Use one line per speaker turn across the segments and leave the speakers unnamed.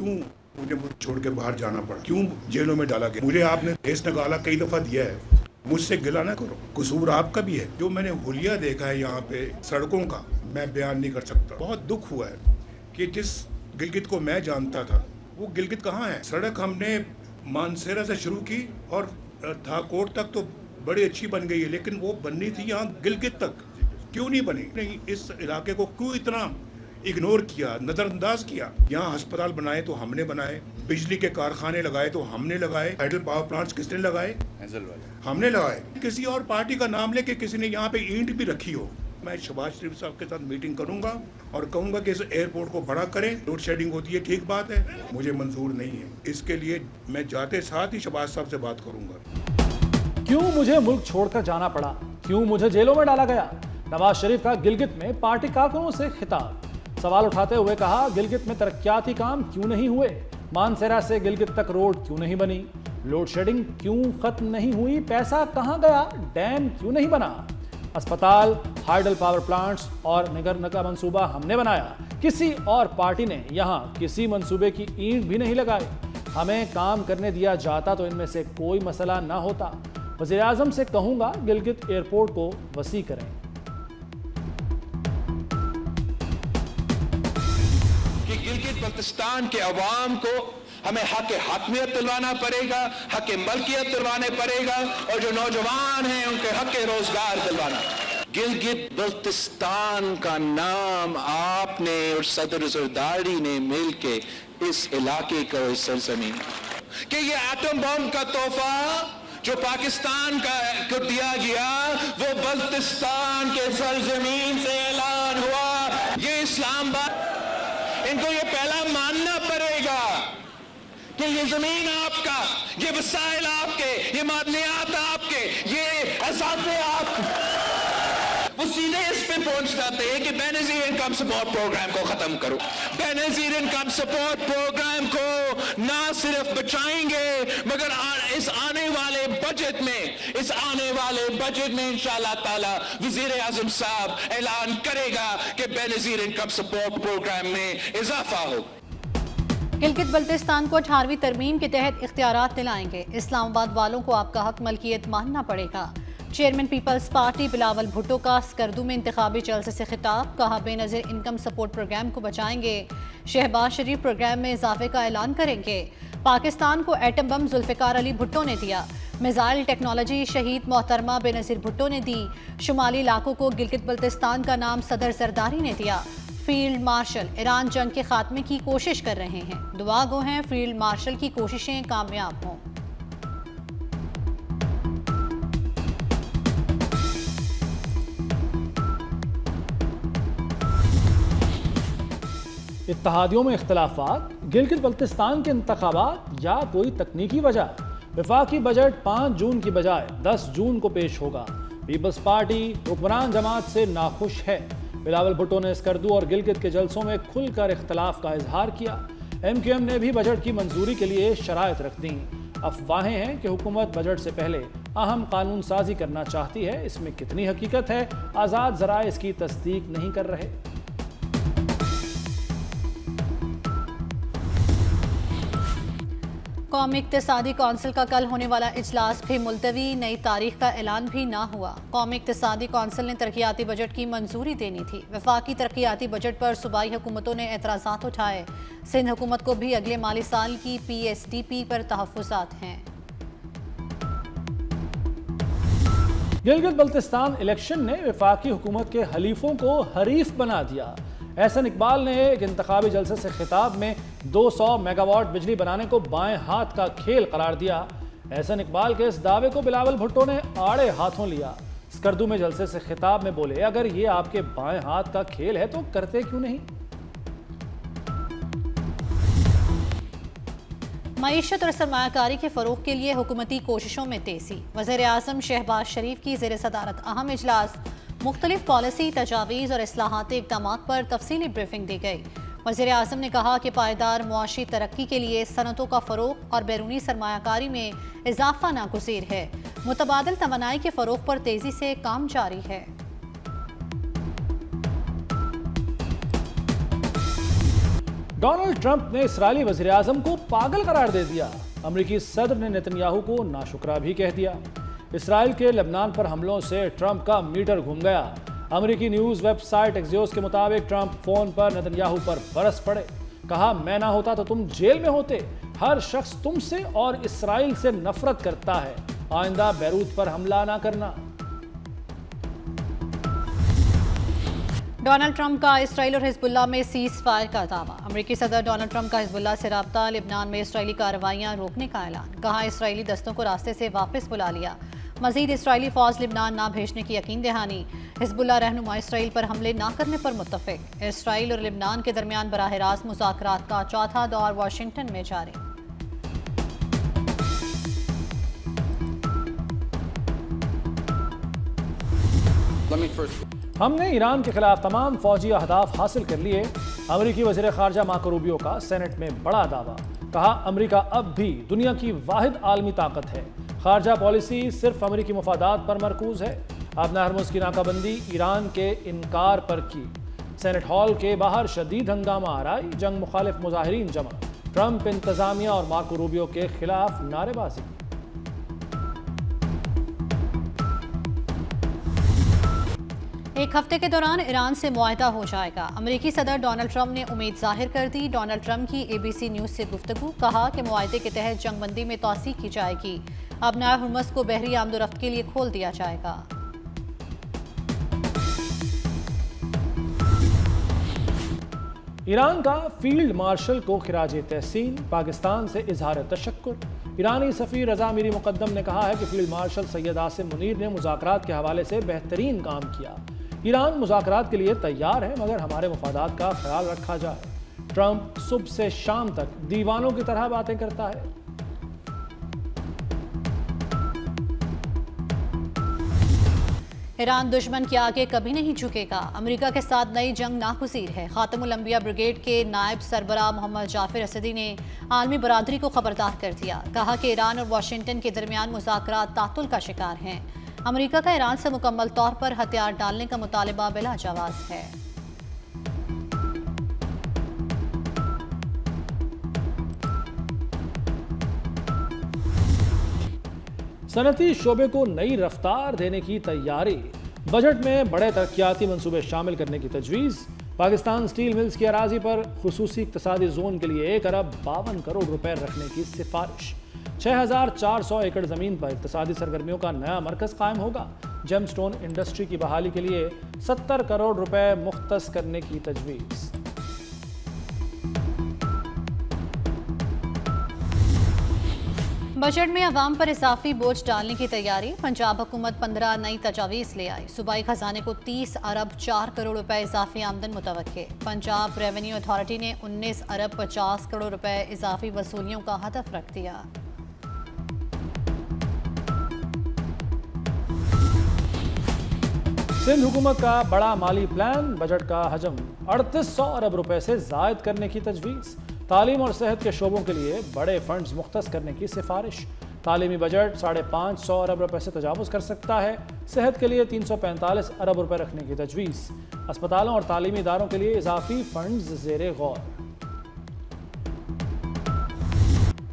क्यों मुझे छोड़ के बाहर जाना पड़ा, क्यों जेलों में डाला गया। मुझे आपने देश निकाला कई दफा दिया है, मुझसे गिला ना करो, कसूर आपका भी है। जो मैंने हुलिया देखा है यहाँ पे सड़कों का, मैं बयान नहीं कर सकता। बहुत दुख हुआ है कि जिस गिलगित को मैं जानता था वो गिलगित कहाँ है। सड़क हमने मानसेरा से शुरू की और थाकोट तक तो बड़ी अच्छी बन गई है, लेकिन वो बननी थी यहाँ गिलगित तक, क्यों नहीं बनी। नहीं, इस इलाके को क्यों इतना इग्नोर किया, नजरअंदाज किया। यहाँ अस्पताल बनाए तो हमने बनाए, बिजली के कारखाने लगाए तो हमने लगाए, हाइडल पावर प्लांट्स किसने लगाए, हमने लगाए। किसी और पार्टी का नाम लेके किसी ने यहाँ पे ईंट भी रखी हो। मैं शहबाज शरीफ साहब के साथ मीटिंग करूंगा और कहूंगा कि इस एयरपोर्ट को बड़ा करें। लोड शेडिंग होती है, ठीक बात है, मुझे मंजूर नहीं है। इसके लिए मैं जाते साथ ही शहबाज साहब से बात करूंगा।
क्यों मुझे मुल्क छोड़कर जाना पड़ा, क्यों मुझे जेलों में डाला गया। नवाज शरीफ का गिलगित में पार्टी कारकुनों से खिताब। सवाल उठाते हुए कहा, गिलगित में तरक्याती काम क्यों नहीं हुए, मानसेरा से गिलगित तक रोड क्यों नहीं बनी, लोड शेडिंग क्यों खत्म नहीं हुई, पैसा कहां गया, डैम क्यों नहीं बना, अस्पताल, हाइडल पावर प्लांट्स और निगरानी का मंसूबा हमने बनाया, किसी और पार्टी ने यहां किसी मंसूबे की ईंट भी नहीं लगाई। हमें काम करने दिया जाता तो इनमें से कोई मसला ना होता। वज़ीर आज़म से कहूंगा गिलगित एयरपोर्ट को वसी करें।
कि गिलगित बल्तिस्तान के अवाम को हमें हक हकमियत दिलवाना पड़ेगा, हक मलकियत दिलवाने पड़ेगा, और जो नौजवान हैं उनके हक रोजगार दिलवाना। गिलगित बल्तिस्तान का नाम आपने और सदर जरदारी ने मिलके इस इलाके का सरजमीन कि ये एटम बम का तोहफा जो पाकिस्तान को दिया गया वो बल्तिस्तान के सरजमीन से ऐलान हुआ। ये इस्लामाबाद, इनको ये पहला मानना पड़ेगा कि ये जमीन आपका, ये वसाइल आपके, ये मादनियात आपके, ये असाते आपके। वो सीधे इस पे पहुंच जाते हैं कि बेनजीर इनकम सपोर्ट प्रोग्राम को खत्म करो। बेनजीर इनकम सपोर्ट प्रोग्राम को ना सिर्फ बचाएंगे मगर इस आने वाले बजट में इंशाअल्लाह ताला वजीर आजम साहब ऐलान करेगा कि बेनजीर इनकम सपोर्ट प्रोग्राम में इजाफा हो।
गिलगित बल्तिस्तान को 18वीं तरमीम के तहत इख्तियारात दिलाएंगे। इस्लामाबाद वालों को आपका हक मलकियत मानना पड़ेगा। चेयरमैन पीपल्स पार्टी बिलावल भुट्टो का स्कर्दू में इंतखाबी जलसे से खिताब। कहा, बेनज़ीर इनकम सपोर्ट प्रोग्राम को बचाएंगे। शहबाज शरीफ प्रोग्राम में इजाफे का ऐलान करेंगे। पाकिस्तान को एटम बम जुल्फ़िकार अली भुट्टो ने दिया। मिसाइल टेक्नोलॉजी शहीद मोहतरमा बेनज़ीर भुट्टो ने दी। शुमाली इलाकों को गिलगित बल्तिस्तान का नाम सदर जरदारी ने दिया। फील्ड मार्शल ईरान जंग के खात्मे की कोशिश कर रहे हैं। दुआ गो हैं फील्ड मार्शल की कोशिशें कामयाब हों।
इत्तहादियों में इख्तलाफात, गिलगित बल्तिस्तान के इंतखाबात या कोई तकनीकी वजह। वफाकी बजट 5 जून की बजाय 10 जून को पेश होगा। पीपल्स पार्टी हुक्मरान जमात से नाखुश है। बिलावल भुट्टो ने स्कर्दू और गिलगित के जलसों में खुलकर इख्तलाफ का इजहार किया। MQM ने भी बजट की मंजूरी के लिए शराइत रख दी। अफवाहें हैं कि हुकूमत बजट से पहले अहम कानून साजी करना चाहती है। इसमें कितनी हकीकत है, आज़ाद ज़राए इसकी तस्दीक नहीं कर रहे।
कौमी इक्तिसादी कौंसिल का कल होने वाला इजलास भी मुलतवी, नई तारीख का ऐलान भी ना हुआ। कौमी इक्तिसादी कौंसिल ने तरक्याती बजट की मंजूरी देनी थी। वफाकी तरक्याती बजट पर सूबाई हुकूमतों ने एतराज़ात उठाए। सिंध हुकूमत को भी अगले माली साल की PSDP पर तहफ़्फ़ुज़ात हैं।
गिलगित बल्तिस्तान इलेक्शन ने वफाकी हुकूमत के हलीफों को हरीफ बना दिया। एहसन इकबाल ने एक इंतखाबी जलसे से खिताब में 200 मेगावाट बिजली बनाने को बाएं हाथ का खेल करार दिया। एहसन इकबाल के इस दावे को बिलावल भुट्टो ने आड़े हाथों लिया। स्कर्दू में जलसे से खिताब में बोले, अगर ये आपके बाएं हाथ का खेल है तो करते क्यों नहीं।
मईशत और सरमायाकारी के फ़रोग़ के लिए हुकूमती कोशिशों में तेज़ी। वज़ीर आज़म शहबाज शरीफ की ज़ेर सदारत अहम इजलास। मुख्तलिफ पॉलिसी तजावीज़ और इस्लाहाती इक़दामात पर तफसीली ब्रीफिंग दी गई। वज़ीर आज़म ने कहा कि पायदार मुआशी तरक्की के लिए सनतों का फ़रोग़ और बैरूनी सरमायाकारी में इजाफ़ा नागुज़ीर है। मुतबादिल तवानाई के फ़रोग़ पर तेज़ी से काम जारी है।
डोनाल्ड ट्रंप ने इस्राएली वज़ीर आज़म को पागल करार दे दिया। अमेरिकी सदर ने नेतन्याहू को नाशुक्रा भी कह दिया। इस्राएल के लेबनान पर हमलों से ट्रंप का मीटर घूम गया। अमेरिकी न्यूज़ वेबसाइट एक्सियोस के मुताबिक ट्रंप फोन पर नेतन्याहू पर बरस पड़े। कहा, मैं ना होता तो तुम जेल में होते। हर शख्स तुमसे और इस्राएल से नफरत करता है। आइंदा बैरूत पर हमला ना करना।
डोनाल्ड ट्रंप का इसराइल और हिजबुल्लाह में सीज फायर का दावा। अमेरिकी सदर डोनाल्ड ट्रंप का हिजबुल्लाह से राब्ता, लेबनान में इसराइली कार्रवाइयां रोकने का ऐलान। कहा, इसराइली दस्तों को रास्ते से वापस बुला लिया। मजीद इसराइली फौज लेबनान ना भेजने की यकीन दहानी। हिजबुल्लाह रहनुमा इसराइल पर हमले ना करने पर मुत्तफिक। इसराइल और लेबनान के दरमियान बराह रास्त मुज़ाकरात का चौथा दौर वाशिंगटन में जारी।
हमने ईरान के खिलाफ तमाम फौजी अहदाफ हासिल कर लिए। अमेरिकी वज़ीर ख़ारजा मार्को रूबियो का सेनेट में बड़ा दावा। कहा, अमेरिका अब भी दुनिया की वाहिद आलमी ताकत है। ख़ारजा पॉलिसी सिर्फ अमेरिकी मफादात पर मरकूज है। अपना हरमुज की नाकाबंदी ईरान के इनकार पर की। सेनेट हॉल के बाहर शदीद हंगामा आराई, जंग मुखालिफ मुजाहिरीन जमा। ट्रंप इंतजामिया और मार्को रूबियो के खिलाफ नारेबाजी।
एक हफ्ते के दौरान ईरान से मुआहदा हो जाएगा। अमेरिकी सदर डोनाल्ड ट्रंप ने उम्मीद जाहिर कर दी। डोनाल्ड ट्रंप की ABC न्यूज़ से गुफ्तगू। कहा कि मुआहदे के तहत जंगबंदी में तोसी की जाएगी। अपना हुर्मुज़ को बहरी आमदोरफ्त के लिए खोल दिया जाएगा।
ईरान का फील्ड मार्शल को खिराज तहसीन। पाकिस्तान से इजहार तशक्कुर। ईरानी सफ़ीर रज़ा मीरी मुक़द्दम ने कहा है कि फील्ड मार्शल सैयद आसिम मुनीर ने मुज़ाकरात के हवाले से बेहतरीन काम किया। ईरान मुज़ाकरात के लिए तैयार है, मगर हमारे मफादात का ख्याल रखा जाए। ट्रंप सुबह से शाम तक दीवानों की तरह बातें करता है।
ईरान दुश्मन के आगे कभी नहीं झुकेगा। अमेरिका के साथ नई जंग नागुज़ीर है। खातमुल अंबिया ब्रिगेड के नायब सरबराह मोहम्मद जाफिर असदी ने आलमी बरादरी को खबरदार कर दिया। कहा कि ईरान और वाशिंगटन के दरमियान मुज़ाकरात तातुल का शिकार हैं। अमेरिका का ईरान से मुकम्मल तौर पर हथियार डालने का मुतालिबा बिला जवाज़ है।
सनती शोबे को नई रफ्तार देने की तैयारी। बजट में बड़े तरक्याती मंसूबे शामिल करने की तजवीज़। पाकिस्तान स्टील मिल्स की अराजी पर खुसूसी इक्तसादी जोन के लिए 1 अरब 52 करोड़ रुपए रखने की सिफारिश। 6400 एकड़ ज़मीन पर इक्तसादी सरगर्मियों का नया मरकज़ कायम होगा। जेमस्टोन इंडस्ट्री की बहाली के लिए 70 करोड़ रुपए मुख्तस करने की तजवीज़।
बजट में अवाम पर इजाफी बोझ डालने की तैयारी। पंजाब हुकूमत 15 नई तजावीज़ ले आई। सूबाई खजाने को 30 अरब 4 करोड़ रुपए इजाफी आमदन मुतवक्के। पंजाब रेवेन्यू अथॉरिटी ने 19 अरब 50 करोड़ रुपए इजाफी वसूलियों का हदफ रख दिया।
सिंध हुकूमत का बड़ा माली प्लान। बजट का हजम 3800 अरब रुपए से जायद करने की तजवीज़। तालीम और सेहत के शोबों के लिए बड़े फंड्स मुख्तस करने की सिफारिश। तालीमी बजट 550 अरब रुपए से तजावुज़ कर सकता है। सेहत के लिए 345 अरब रुपए रखने की तजवीज़। अस्पतालों और तालीमी इदारों के लिए इजाफी फंड्स ज़ेरे गौर।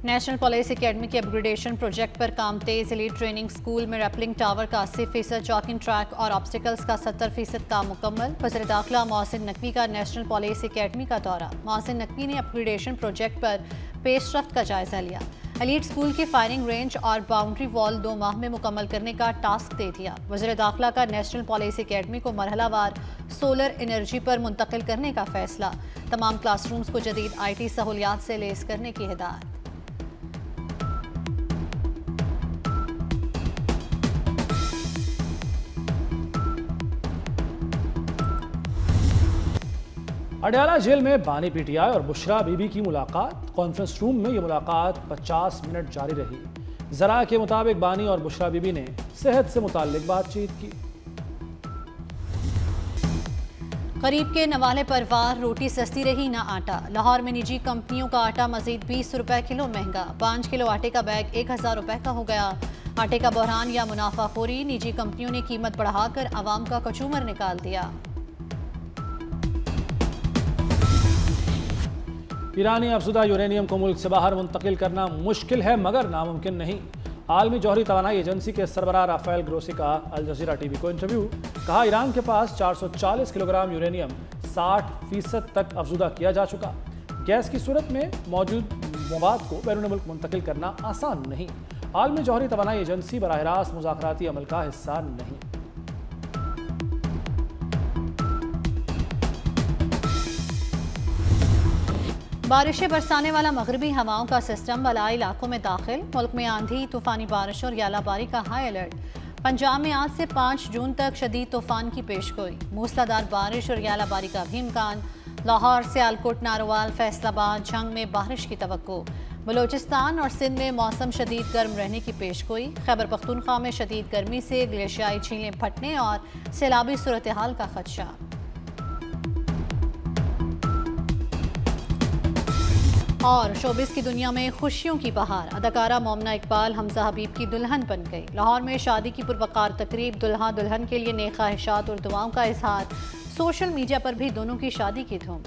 नेशनल पुलिस एकेडमी के अपग्रेडेशन प्रोजेक्ट पर काम तेज। एलीट ट्रेनिंग स्कूल में रैपलिंग टावर का 80%, चॉकिंग ट्रैक और ऑब्स्टिकल्स का 70% काम मुकम्मल। वज़ीर दाखिला मोहसिन नकवी का नेशनल पुलिस एकेडमी का दौरा। मोहसिन नकवी ने अपग्रेडेशन प्रोजेक्ट पर पेशरफ्त का जायजा लिया। एलीट स्कूल की फायरिंग रेंज और बाउंड्री वॉल 2 माह में मुकम्मल करने का टास्क दे दिया। वज़ीर दाखिला का नेशनल पुलिस एकेडमी को मरहलावार सोलर एनर्जी पर मुंतकिल करने का फैसला। तमाम क्लासरूम्स को जदीद IT सहूलियात से लेस करने की हिदायत।
अडयाला जेल में बानी PTI और बुशरा बीबी की मुलाकात। कॉन्फ्रेंस रूम में यह मुलाकात 50 मिनट जारी रही। जरा के मुताबिक बानी और बुशरा बीबी ने सेहत से मुताल्लिक बातचीत की।
गरीब के नवाले पर वार। रोटी सस्ती रही ना आटा। लाहौर में निजी कंपनियों का आटा मजीद 20 रुपए किलो महंगा। 5 किलो आटे का बैग 1000 रुपए का हो गया। आटे का बहरान या मुनाफाखोरी। निजी कंपनियों ने कीमत बढ़ाकर आवाम का कचूमर निकाल दिया।
ईरानी अफजुदा यूरेनियम को मुल्क से बाहर मुंतकिल करना मुश्किल है मगर नामुमकिन नहीं। आलमी जौहरी तवानाई एजेंसी के सरबराह राफेल ग्रोसी का अल जजीरा टीवी को इंटरव्यू। कहा ईरान के पास 440 किलोग्राम यूरेनियम 60% तक अफजुदा किया जा चुका। गैस की सूरत में मौजूद मवाद को बैरून मुल्क मुंतकिल करना आसान नहीं। आलमी जौहरी तवानाई एजेंसी बराह रास्त मुज़ाकराती अमल का हिस्सा नहीं।
बारिशें बरसाने वाला मगरबी हवाओं का सिस्टम बलाई इलाकों में दाखिल। मुल्क में आंधी, तूफानी बारिश और यालाबारी का हाई अलर्ट। पंजाब में आज से 5 जून तक शदीद तूफान की पेशगोई। मूसलाधार बारिश और यालाबारी का भी इम्कान। लाहौर, सियालकोट, नारोवाल, फैसलाबाद, झंग में बारिश की तवक्को। बलोचिस्तान और सिंध में मौसम शदीद गर्म रहने की पेशगोई। खैबर पख्तूनख्वा में शदीद गर्मी से ग्लेशियाई झीलें फटने और सैलाबी सूरत हाल का खदशा। और शोबिस की दुनिया में खुशियों की बहार। अदाकारा मोमना इकबाल हमजा हबीब की दुल्हन बन गई। लाहौर में शादी की पुरवकार तकरीब। दुल्हा दुल्हन के लिए नेक ख्वाहिशात और दुआओं का इजहार। सोशल मीडिया पर भी दोनों की शादी की धूम।